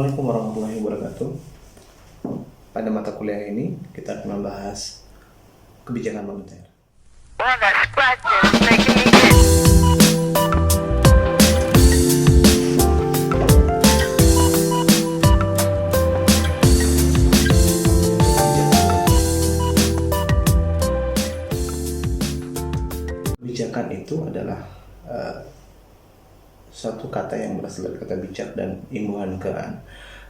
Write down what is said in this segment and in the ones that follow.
Assalamualaikum warahmatullahi wabarakatuh. Pada mata kuliah ini kita akan membahas kebijakan moneter. Kebijakan itu adalah suatu kata yang berasal dari kata bijak dan imbuhan kean.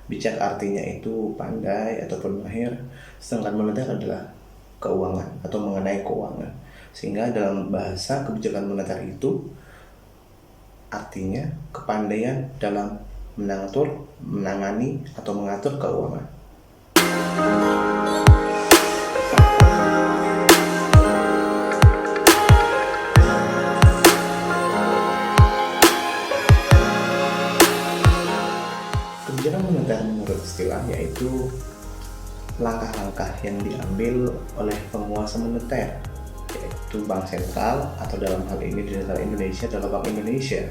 Bijak artinya itu pandai ataupun mahir, sedangkan moneter adalah keuangan atau mengenai keuangan. Sehingga dalam bahasa kebijakan moneter itu artinya kepandaian dalam mengatur, menangani atau mengatur keuangan. Kebijakan moneter menurut istilah yaitu langkah-langkah yang diambil oleh penguasa moneter, yaitu Bank Sentral atau dalam hal ini di negara Indonesia adalah Bank Indonesia,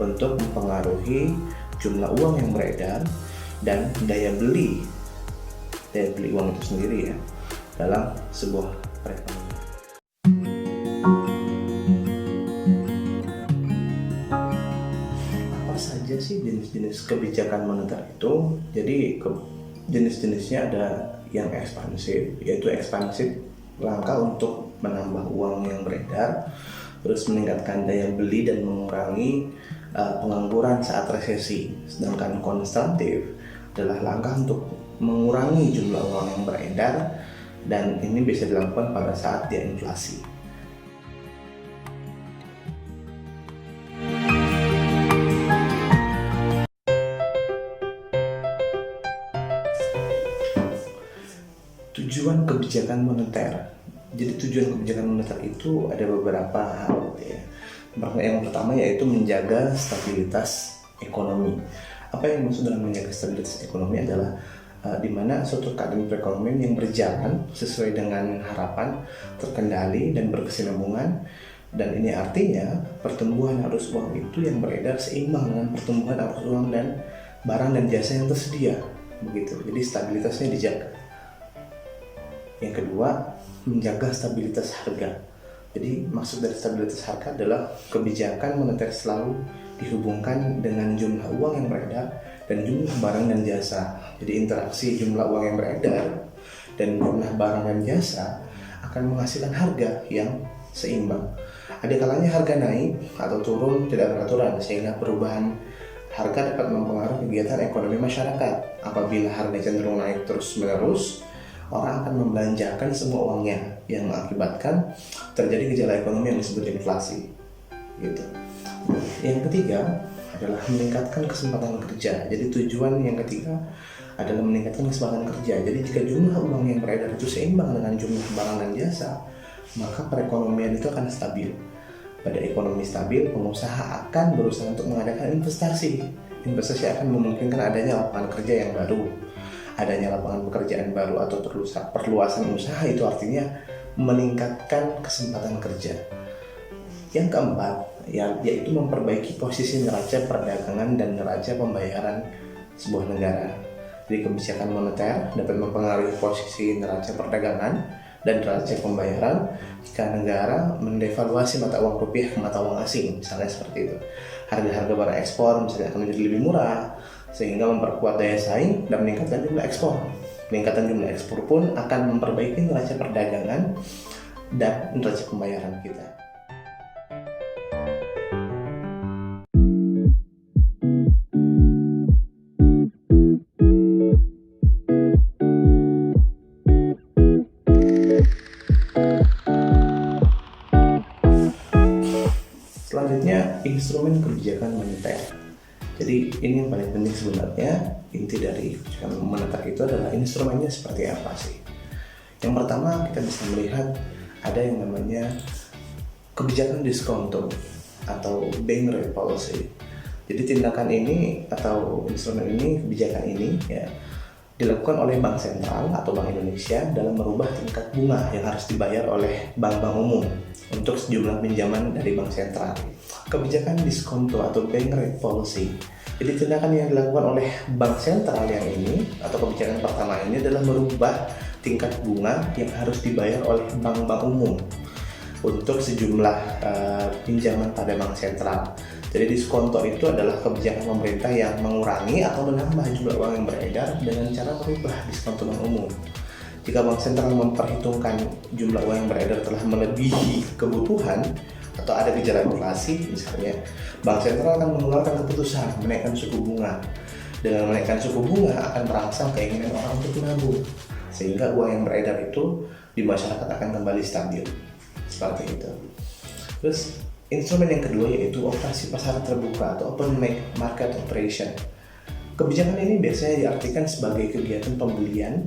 untuk mempengaruhi jumlah uang yang beredar dan daya beli uang itu sendiri ya dalam sebuah perekonomian. Apa saja sih jenis-jenis kebijakan moneter itu? Jadi jenis-jenisnya ada yang ekspansif, yaitu ekspansif langkah untuk menambah uang yang beredar, terus meningkatkan daya beli dan mengurangi pengangguran saat resesi. Sedangkan konstruktif adalah langkah untuk mengurangi jumlah uang yang beredar, dan ini bisa dilakukan pada saat dia inflasi. Tujuan kebijakan moneter. Jadi tujuan kebijakan moneter itu ada beberapa hal ya. Yang pertama yaitu menjaga stabilitas ekonomi. Apa yang maksud dengan menjaga stabilitas ekonomi adalah di mana suatu keadaan perekonomian yang berjalan sesuai dengan harapan, terkendali dan berkesinambungan. Dan ini artinya pertumbuhan arus uang itu yang beredar seimbang dengan pertumbuhan arus uang dan barang dan jasa yang tersedia. Begitu. Jadi stabilitasnya dijaga. Yang kedua, menjaga stabilitas harga. Jadi maksud dari stabilitas harga adalah kebijakan moneter selalu dihubungkan dengan jumlah uang yang beredar dan jumlah barang dan jasa. Jadi interaksi jumlah uang yang beredar dan jumlah barang dan jasa akan menghasilkan harga yang seimbang. Ada kalanya harga naik atau turun tidak beraturan, sehingga perubahan harga dapat mempengaruhi kegiatan ekonomi masyarakat. Apabila harga cenderung naik terus-menerus, orang akan membelanjakan semua uangnya, yang mengakibatkan terjadi gejala ekonomi yang disebut inflasi. Gitu. Yang ketiga adalah meningkatkan kesempatan kerja. Jadi tujuan yang ketiga adalah meningkatkan kesempatan kerja. Jadi jika jumlah uang yang beredar itu seimbang dengan jumlah barang dan jasa, maka perekonomian itu akan stabil. Pada ekonomi stabil, pengusaha akan berusaha untuk mengadakan investasi. Investasi akan memungkinkan adanya lapangan kerja yang baru. Adanya lapangan pekerjaan baru atau perluasan usaha itu artinya meningkatkan kesempatan kerja. Yang keempat, yaitu memperbaiki posisi neraca perdagangan dan neraca pembayaran sebuah negara. Jadi kebijakan moneter dapat mempengaruhi posisi neraca perdagangan dan neraca pembayaran jika negara mendevaluasi mata uang rupiah ke mata uang asing, misalnya seperti itu. Harga-harga barang ekspor misalnya akan menjadi lebih murah, sehingga memperkuat daya saing dan meningkatkan jumlah ekspor. Peningkatan jumlah ekspor pun akan memperbaiki neraca perdagangan dan neraca pembayaran kita. Selanjutnya, instrumen kebijakan moneter. Jadi ini yang paling penting sebenarnya. Inti dari kebijakan moneter itu adalah instrumennya seperti apa sih. Yang pertama, kita bisa melihat ada yang namanya kebijakan diskonto atau bank rate policy. Jadi tindakan ini atau instrumen ini, kebijakan ini ya dilakukan oleh Bank Sentral atau Bank Indonesia dalam merubah tingkat bunga yang harus dibayar oleh bank-bank umum untuk sejumlah pinjaman dari Bank Sentral. Kebijakan diskonto atau bank rate policy Jadi tindakan yang dilakukan oleh bank sentral yang ini atau kebijakan pertama ini adalah merubah tingkat bunga yang harus dibayar oleh bank-bank umum untuk sejumlah pinjaman pada bank sentral. Jadi diskonto itu adalah kebijakan pemerintah yang mengurangi atau menambah jumlah uang yang beredar dengan cara merubah diskonto bank umum. Jika bank sentral memperhitungkan jumlah uang yang beredar telah melebihi kebutuhan atau ada gejala inflasi misalnya, bank sentral akan mengeluarkan keputusan menaikkan suku bunga. Dengan menaikkan suku bunga akan merangsang keinginan orang untuk menabung, sehingga uang yang beredar itu di masyarakat akan kembali stabil. Seperti itu. Terus instrumen yang kedua yaitu operasi pasar terbuka atau open market operation. Kebijakan ini biasanya diartikan sebagai kegiatan pembelian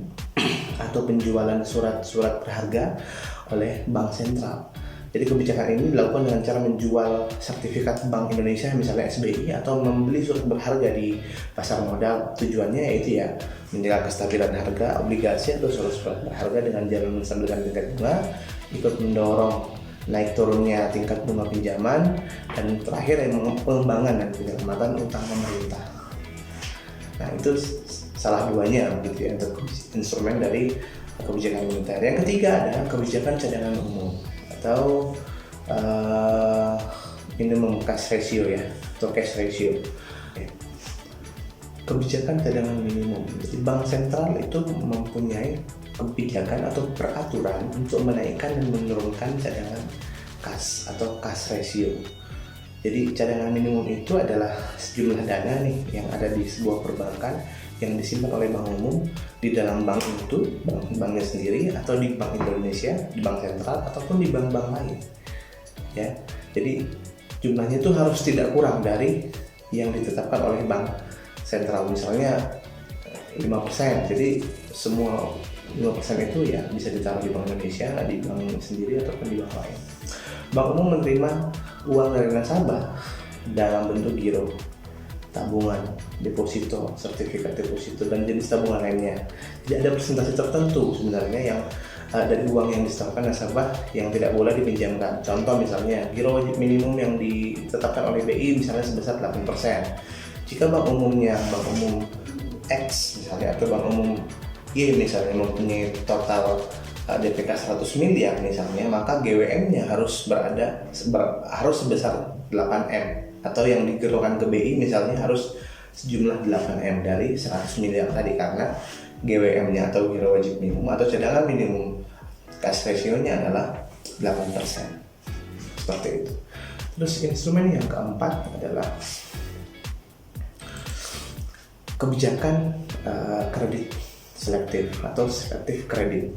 atau penjualan surat-surat berharga oleh bank sentral. Jadi kebijakan ini dilakukan dengan cara menjual sertifikat Bank Indonesia misalnya SBI atau membeli surat berharga di pasar modal. Tujuannya yaitu ya menjaga kestabilan harga obligasi atau surat-surat berharga dengan jalan menstabilkan tingkat bunga, ikut mendorong naik turunnya tingkat bunga pinjaman, dan terakhir yang pengembangan dan penyelamatan utang pemerintah. Nah itu salah duanya gitu ya untuk instrumen dari kebijakan moneter. Yang ketiga adalah kebijakan cadangan umum atau minimum cash ratio ya atau cash ratio. Kebijakan cadangan minimum. Jadi bank sentral itu mempunyai kebijakan atau peraturan untuk menaikkan dan menurunkan cadangan kas atau cash ratio. Jadi cadangan minimum itu adalah sejumlah dana nih yang ada di sebuah perbankan yang disimpan oleh bank umum di dalam bank itu, banknya sendiri, atau di Bank Indonesia, di bank sentral, ataupun di bank-bank lain. Ya, jadi jumlahnya itu harus tidak kurang dari yang ditetapkan oleh bank sentral, misalnya 5%. Jadi semua 5% itu ya bisa ditaruh di Bank Indonesia, di bank sendiri, ataupun di bank lain. Bank umum menerima uang dari nasabah dalam bentuk giro, tabungan, deposito, sertifikat deposito, dan jenis tabungan lainnya. Jadi ada persentase tertentu sebenarnya yang dari uang yang disetorkan nasabah yang tidak boleh dipinjamkan. Contoh misalnya giro wajib minimum yang ditetapkan oleh BI misalnya sebesar 8%. Jika bank umum X misalnya atau bank umum Y misalnya mempunyai total DPK 100 miliar misalnya, maka GWM-nya harus sebesar 8M, atau yang digerokan ke BI misalnya harus sejumlah 8M dari 100 miliar tadi, karena GWM-nya atau giro wajib minimum atau cadangan minimum cash ratio-nya adalah 8%. Seperti itu. Terus instrumen yang keempat adalah kebijakan kredit selektif atau selektif kredit.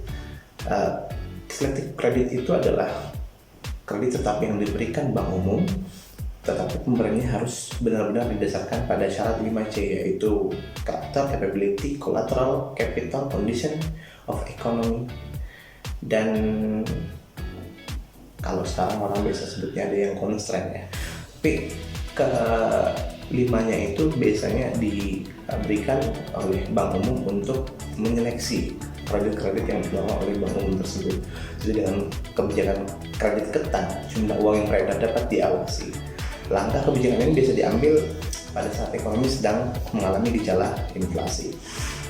Selektif kredit itu adalah kredit tetap yang diberikan bank umum, tetapi pemberiannya harus benar-benar didasarkan pada syarat 5C, yaitu character, capability, collateral, capital, condition of economy, dan kalau sekarang orang biasa sebutnya ada yang constraint ya. Tapi kelimanya itu biasanya diberikan oleh bank umum untuk menyeleksi kredit-kredit yang dikeluarkan oleh bank umum tersebut. Jadi dengan kebijakan kredit ketat, jumlah uang yang beredar dapat diawasi. Langkah kebijakan ini biasa diambil pada saat ekonomi sedang mengalami gejala inflasi.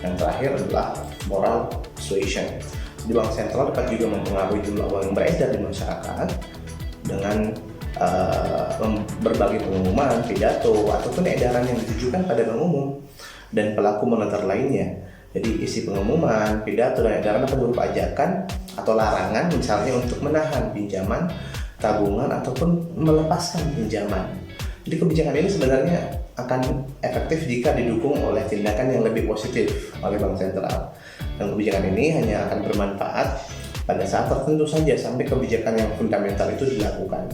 Dan terakhir adalah moral suasion. Di bank sentral dapat juga mempengaruhi jumlah uang yang beredar di masyarakat dengan berbagai pengumuman, pidato, ataupun edaran yang ditujukan pada bank umum dan pelaku moneter lainnya. Jadi isi pengumuman, pidato, dan edaran dapat berupa ajakan atau larangan misalnya untuk menahan pinjaman, tabungan, ataupun melepaskan pinjaman. Jadi kebijakan ini sebenarnya akan efektif jika didukung oleh tindakan yang lebih positif oleh bank sentral. Dan kebijakan ini hanya akan bermanfaat pada saat tertentu saja sampai kebijakan yang fundamental itu dilakukan.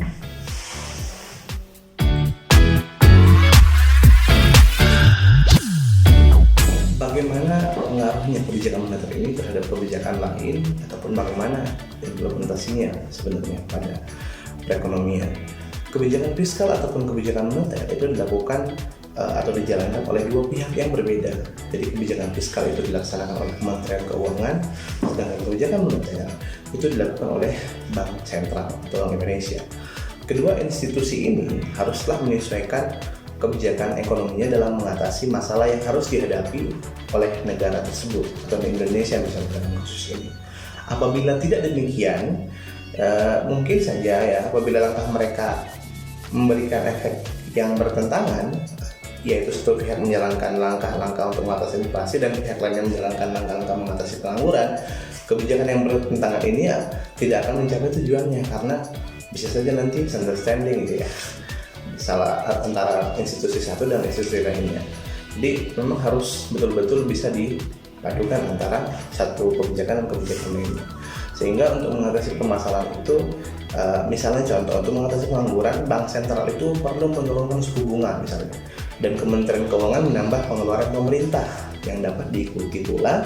Bagaimana pengaruhnya kebijakan moneter ini terhadap kebijakan lain, ataupun bagaimana implementasinya sebenarnya pada perekonomian? Kebijakan fiskal ataupun kebijakan moneter itu dilakukan atau dijalankan oleh dua pihak yang berbeda. Jadi kebijakan fiskal itu dilaksanakan oleh Kementerian Keuangan, sedangkan kebijakan moneter itu dilakukan oleh Bank Sentral atau Bank Indonesia. Kedua institusi ini haruslah menyesuaikan kebijakan ekonominya dalam mengatasi masalah yang harus dihadapi oleh negara tersebut atau Indonesia misalnya dalam kasus ini. Apabila tidak demikian, mungkin saja ya apabila langkah mereka memberikan efek yang bertentangan, yaitu satu pihak menjalankan langkah-langkah untuk mengatasi inflasi dan pihak lainnya menjalankan langkah-langkah mengatasi pengangguran, kebijakan yang bertentangan ini ya tidak akan mencapai tujuannya, karena bisa saja nanti misunderstanding gitu ya, salah antara institusi satu dan institusi lainnya. Jadi memang harus betul-betul bisa dipadukan antara satu kebijakan dan kebijakan lainnya. Sehingga untuk mengatasi permasalahan itu, misalnya contoh untuk mengatasi pengangguran, bank sentral itu perlu menurunkan suku bunga misalnya, dan Kementerian Keuangan menambah pengeluaran pemerintah yang dapat diikuti pula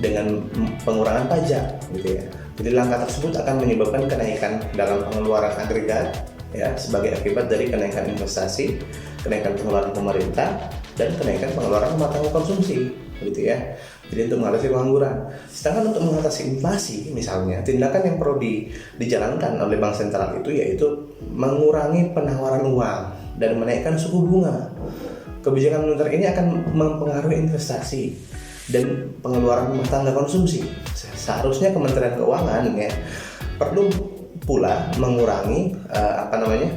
dengan pengurangan pajak gitu ya. Jadi langkah tersebut akan menyebabkan kenaikan dalam pengeluaran agregat ya, sebagai akibat dari kenaikan investasi, kenaikan pengeluaran pemerintah, dan kenaikan pengeluaran rumah tangga konsumsi gitu ya. Jadi untuk mengatasi pengangguran. Sedangkan untuk mengatasi inflasi misalnya, tindakan yang perlu dijalankan oleh bank sentral itu yaitu mengurangi penawaran uang dan menaikkan suku bunga. Kebijakan moneter ini akan mempengaruhi investasi dan pengeluaran rumah tangga konsumsi. Seharusnya Kementerian Keuangan ya perlu pula mengurangi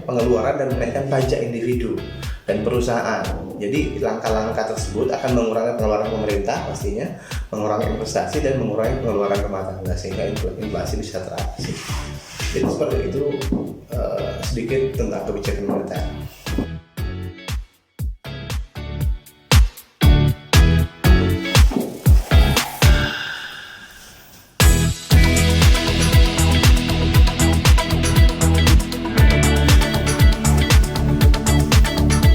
pengeluaran dan menaikkan pajak individu dan perusahaan. Jadi langkah-langkah tersebut akan mengurangi pengeluaran pemerintah pastinya, mengurangi investasi dan mengurangi pengeluaran rumah tangga sehingga inflasi bisa teratasi. Jadi seperti itu sedikit tentang kebijakan moneter.